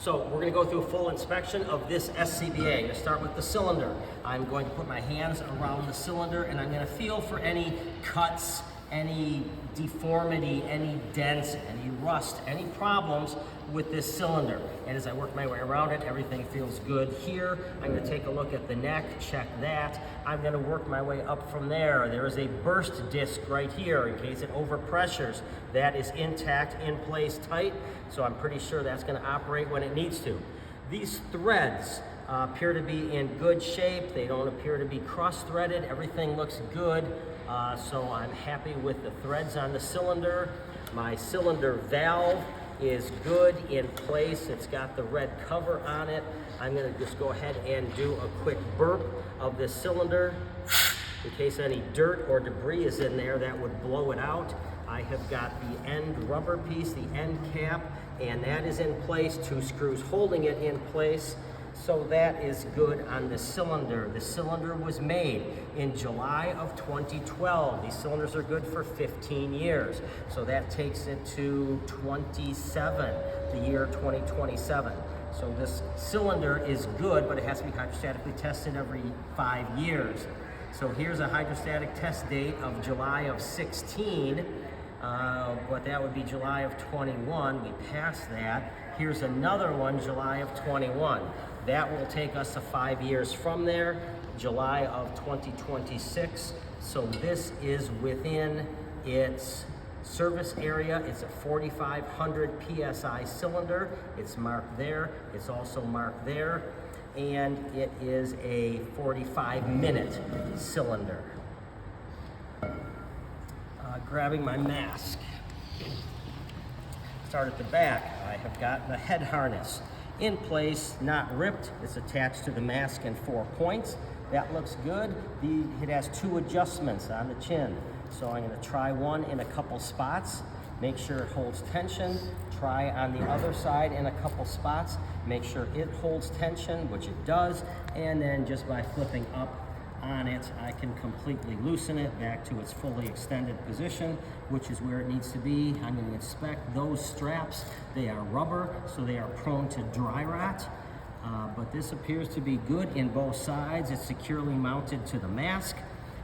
So we're going to go through a full inspection of this SCBA. I'm going to start with the cylinder. I'm going to put my hands around the cylinder and I'm going to feel for any cuts, any deformity, any dents, any rust, any problems with this cylinder. And as I work my way around it, everything feels good here. I'm going to take a look at the neck, check that. I'm going to work my way up from there. There is a burst disc right here in case it overpressures. That is intact, in place, tight, so I'm pretty sure that's going to operate when it needs to. These threads appear to be in good shape. They don't appear to be cross-threaded. Everything looks good, so I'm happy with the threads on the cylinder. My cylinder valve is good, in place. It's got the red cover on it. I'm going to just go ahead and do a quick burp of this cylinder in case any dirt or debris is in there that would blow it out. I have got the end rubber piece, the end cap, and that is in place. 2 screws holding it in place. So that is good on the cylinder. The cylinder was made in July of 2012. These cylinders are good for 15 years. So that takes it to 27, the year 2027. So this cylinder is good, but it has to be hydrostatically tested every 5 years. So here's a hydrostatic test date of July of 16, but that would be July of 21. We passed that. Here's another one, July of 21. That will take us to 5 years from there, July of 2026. So this is within its service area. It's a 4,500 PSI cylinder. It's marked there. It's also marked there. And it is a 45-minute cylinder. Grabbing my mask. Start at the back. I have got the head harness in place, not ripped. It's attached to the mask in 4 points. That looks good. It has 2 adjustments on the chin. So I'm going to try one in a couple spots. Make sure it holds tension. Try on the other side in a couple spots. Make sure it holds tension, which it does. And then just by flipping up on it, I can completely loosen it back to its fully extended position, which is where it needs to be. I'm going to inspect those straps. They are rubber, so they are prone to dry rot. But this appears to be good in both sides. It's securely mounted to the mask,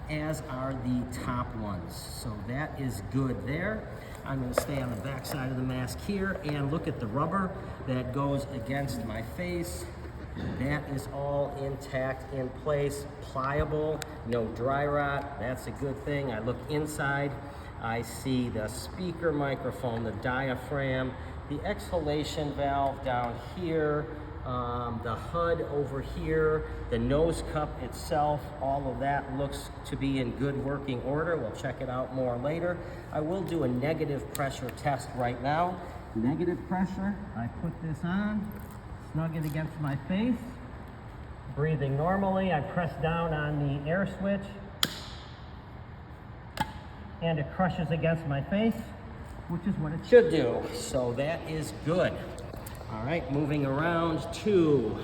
as are the top ones. So that is good there. I'm going to stay on the back side of the mask here and look at the rubber that goes against my face. That is all intact, in place, pliable, no dry rot. That's a good thing. I look inside. I see the speaker microphone, the diaphragm, the exhalation valve down here, the HUD over here, the nose cup itself. All of that looks to be in good working order. We'll check it out more later. I will do a negative pressure test right now. Negative pressure, I put this on. Snug it against my face. Breathing normally, I press down on the air switch and it crushes against my face, which is what it should do. So that is good. All right, moving around to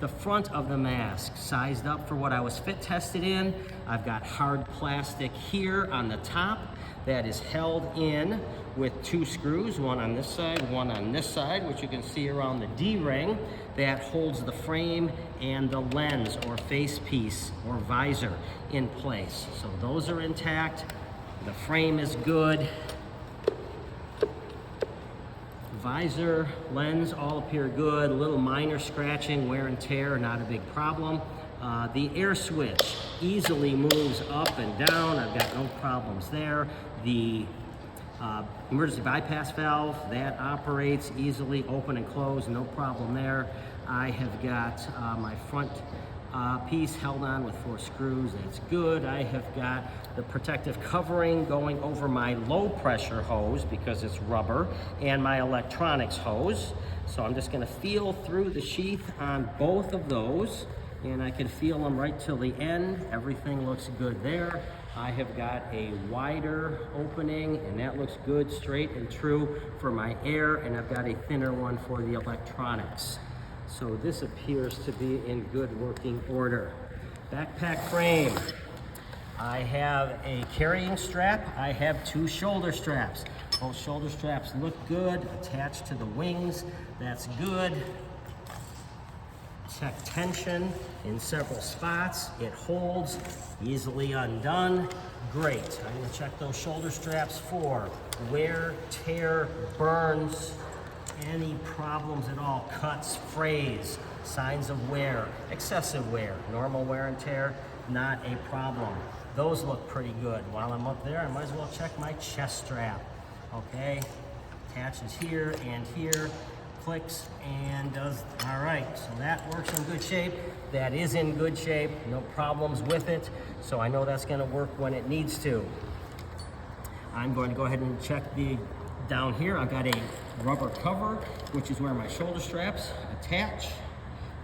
the front of the mask, sized up for what I was fit tested in. I've got hard plastic here on the top that is held in with 2 screws, one on this side, one on this side, which you can see around the D-ring, that holds the frame and the lens or face piece or visor in place. So those are intact. The frame is good. Visor, lens all appear good. A little minor scratching, wear and tear, not a big problem. The air switch easily moves up and down. I've got no problems there. The emergency bypass valve, that operates easily, open and close, no problem there. I have got my front piece held on with 4 screws. That's good. I have got the protective covering going over my low pressure hose because it's rubber, and my electronics hose. So I'm just going to feel through the sheath on both of those, and I can feel them right till the end. Everything looks good there. I have got a wider opening, and that looks good, straight and true for my air, and I've got a thinner one for the electronics. So this appears to be in good working order. Backpack frame. I have a carrying strap. I have 2 shoulder straps. Both shoulder straps look good, attached to the wings. That's good. Check tension in several spots. It holds, easily undone. Great. I'm going to check those shoulder straps for wear, tear, burns, any problems at all, cuts, frays, signs of wear, excessive wear, normal wear and tear, not a problem. Those look pretty good. While I'm up there, I might as well check my chest strap. Okay, attaches here and here, clicks and does, all right, so that works in good shape. That is in good shape, no problems with it, so I know that's gonna work when it needs to. I'm going to go ahead and check down here. I've got a rubber cover, which is where my shoulder straps attach.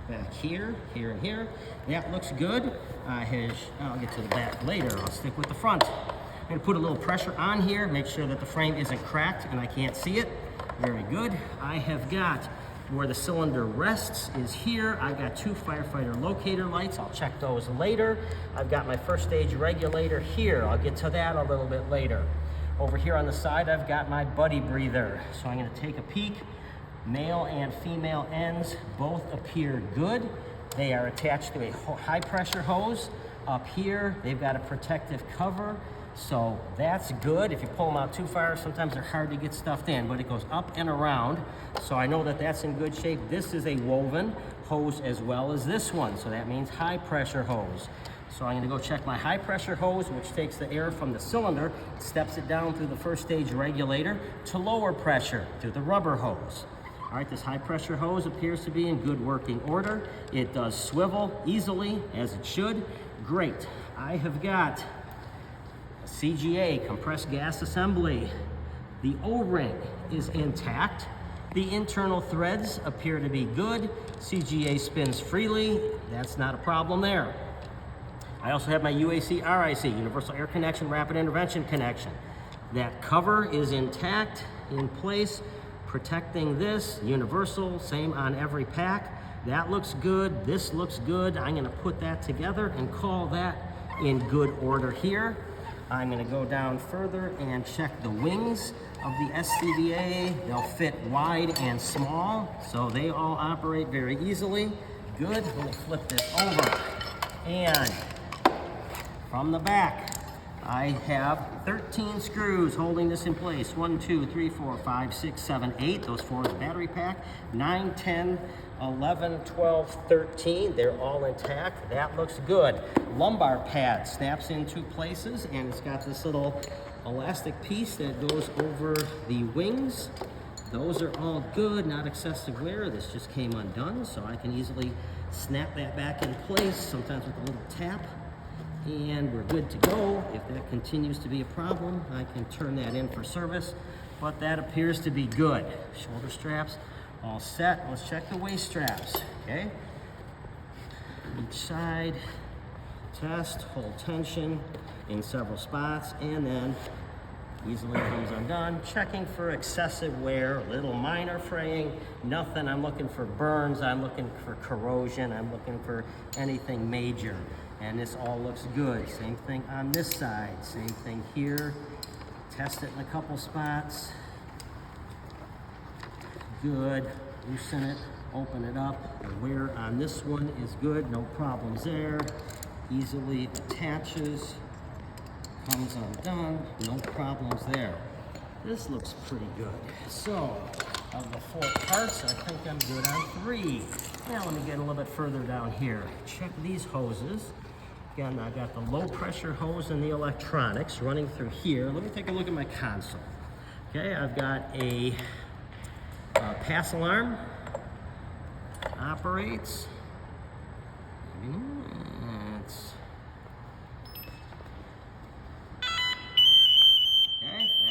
Back here, here, and here. That looks good. I'll get to the back later. I'll stick with the front. I'm gonna put a little pressure on here, make sure that the frame isn't cracked and I can't see it. Very good. I have got where the cylinder rests is here. I've got 2 firefighter locator lights. I'll check those later. I've got my first stage regulator here. I'll get to that a little bit later. Over here on the side, I've got my buddy breather. So I'm gonna take a peek. Male and female ends both appear good. They are attached to a high pressure hose. Up here, they've got a protective cover. So that's good. If you pull them out too far, sometimes they're hard to get stuffed in, but it goes up and around. So I know that that's in good shape. This is a woven hose as well as this one. So that means high pressure hose. So I'm gonna go check my high pressure hose, which takes the air from the cylinder, steps it down through the first stage regulator to lower pressure through the rubber hose. All right, this high pressure hose appears to be in good working order. It does swivel easily, as it should. Great. I have got a CGA, compressed gas assembly. The O-ring is intact. The internal threads appear to be good. CGA spins freely. That's not a problem there. I also have my UAC RIC, Universal Air Connection, Rapid Intervention Connection. That cover is intact, in place, protecting this, universal, same on every pack. That looks good, this looks good. I'm gonna put that together and call that in good order here. I'm gonna go down further and check the wings of the SCBA. They'll fit wide and small, so they all operate very easily. Good, I'm gonna flip this over. And from the back, I have 13 screws holding this in place. 1, 2, 3, 4, 5, 6, 7, 8. Those 4 is the battery pack. 9, 10, 11, 12, 13. They're all intact. That looks good. Lumbar pad snaps in 2 places, and it's got this little elastic piece that goes over the wings. Those are all good, not excessive wear. This just came undone, so I can easily snap that back in place, sometimes with a little tap. And we're good to go. If that continues to be a problem, I can turn that in for service, but that appears to be good. Shoulder straps all set. Let's check the waist straps, okay? Each side, test, hold tension in several spots, and then easily comes undone. Checking for excessive wear, little minor fraying, nothing. I'm looking for burns, I'm looking for corrosion, I'm looking for anything major. And this all looks good. Same thing on this side, same thing here. Test it in a couple spots. Good, loosen it, open it up. The wear on this one is good, no problems there. Easily attaches, comes undone, no problems there. This looks pretty good. So, of the 4 parts, I think I'm good on 3. Now let me get a little bit further down here. Check these hoses. Again, I got the low pressure hose and the electronics running through here. Let me take a look at my console. Okay, I've got a pass alarm. Operates.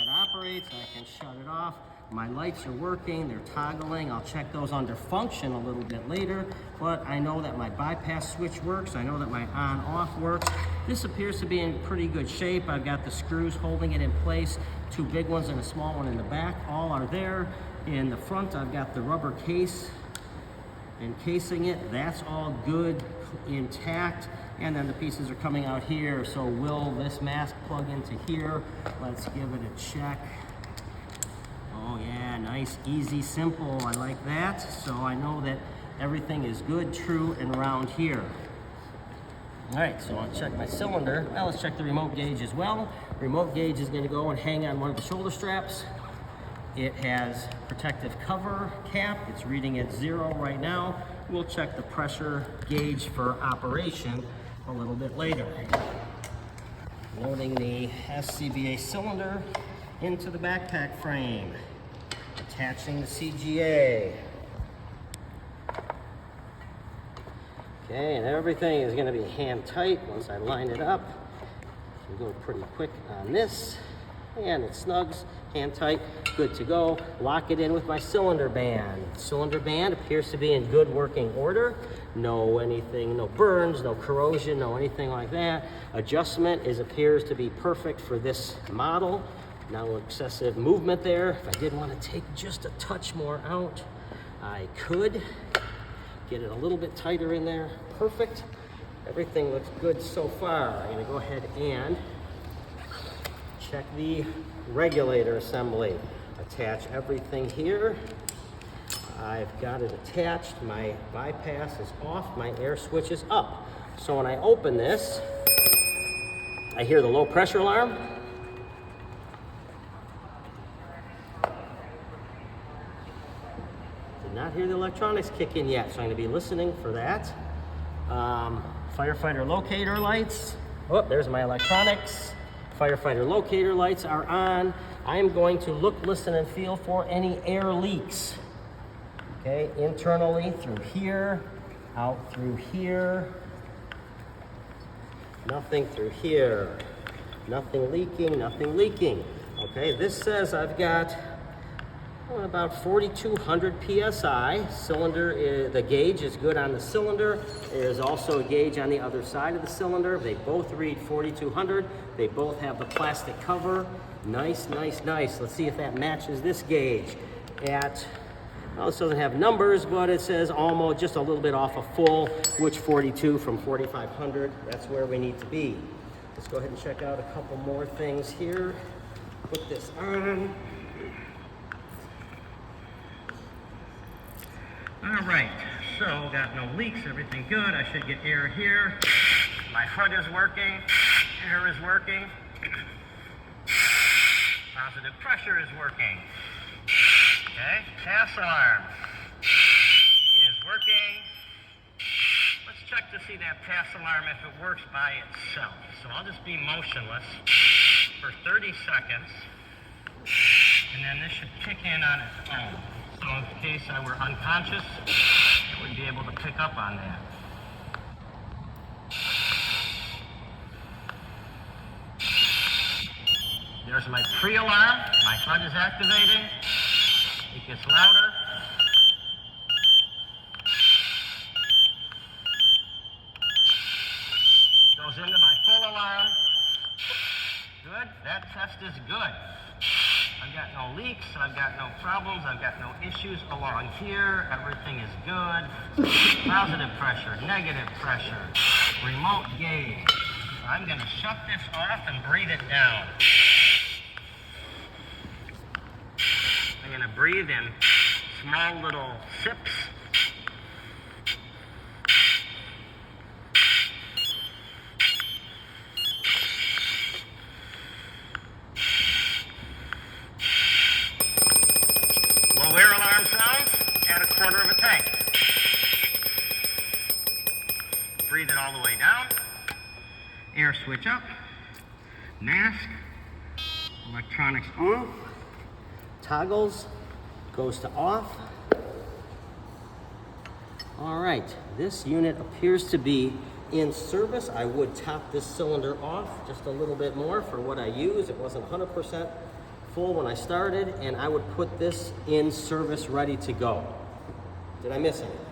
Operates, I can shut it off. My lights are working, they're toggling. I'll check those under function a little bit later, but I know that my bypass switch works. I know that my on-off works. This appears to be in pretty good shape. I've got the screws holding it in place, 2 big ones and a small one in the back. All are there. In the front, I've got the rubber case encasing it. That's all good, intact. and then the pieces are coming out here. So will this mask plug into here? Let's give it a check. Oh yeah, nice, easy, simple. I like that. So I know that everything is good, true, and round here. All right, so I'll check my cylinder. Well, let's check the remote gauge as well. Remote gauge is gonna go and hang on one of the shoulder straps. It has protective cover cap. It's reading at 0 right now. We'll check the pressure gauge for operation a little bit later. Loading the SCBA cylinder into the backpack frame. Attaching the CGA. Okay, and everything is going to be hand tight once I line it up. Can go pretty quick on this, and it snugs, hand tight, good to go. Lock it in with my cylinder band. Cylinder band appears to be in good working order. No burns, no corrosion, no anything like that. Adjustment appears to be perfect for this model. No excessive movement there. If I did want to take just a touch more out, I could. Get it a little bit tighter in there. Perfect. Everything looks good so far. I'm going to go ahead and check the regulator assembly. Attach everything here. I've got it attached. My bypass is off. My air switch is up. So when I open this, I hear the low pressure alarm. Not hear the electronics kick in yet, so I'm going to be listening for that. Firefighter locator lights. Oh, there's my electronics. Firefighter locator lights are on. I am going to look, listen, and feel for any air leaks. Okay, internally through here, out through here. Nothing through here. Nothing leaking, nothing leaking. Okay, this says I've got about 4,200 PSI. Cylinder, the gauge is good on the cylinder. There's also a gauge on the other side of the cylinder. They both read 4,200. They both have the plastic cover. Nice, nice, nice. Let's see if that matches this gauge at, well, this doesn't have numbers, but it says almost just a little bit off of full, which 42 from 4,500. That's where we need to be. Let's go ahead and check out a couple more things here. Put this on. All right, so got no leaks, everything good. I should get air here. My hood is working, air is working. Positive pressure is working. Okay, pass alarm is working. Let's check to see that pass alarm if it works by itself. So I'll just be motionless for 30 seconds, and then this should kick in on its own. So in case I were unconscious, it would be able to pick up on that. There's my pre-alarm. My HUD is activating. It gets louder. Goes into my full alarm. Good. That test is good. I've got no leaks, I've got no problems, I've got no issues along here. Everything is good. Positive pressure, negative pressure, remote gauge. I'm going to shut this off and breathe it down. I'm going to breathe in small little sips. Low air alarm sounds at a quarter of a tank. Breathe it all the way down. Air switch up. Mask. Electronics on. Toggles. Goes to off. All right, this unit appears to be in service. I would top this cylinder off just a little bit more for what I use. It wasn't 100% full when I started, and I would put this in service ready to go. Did I miss anything?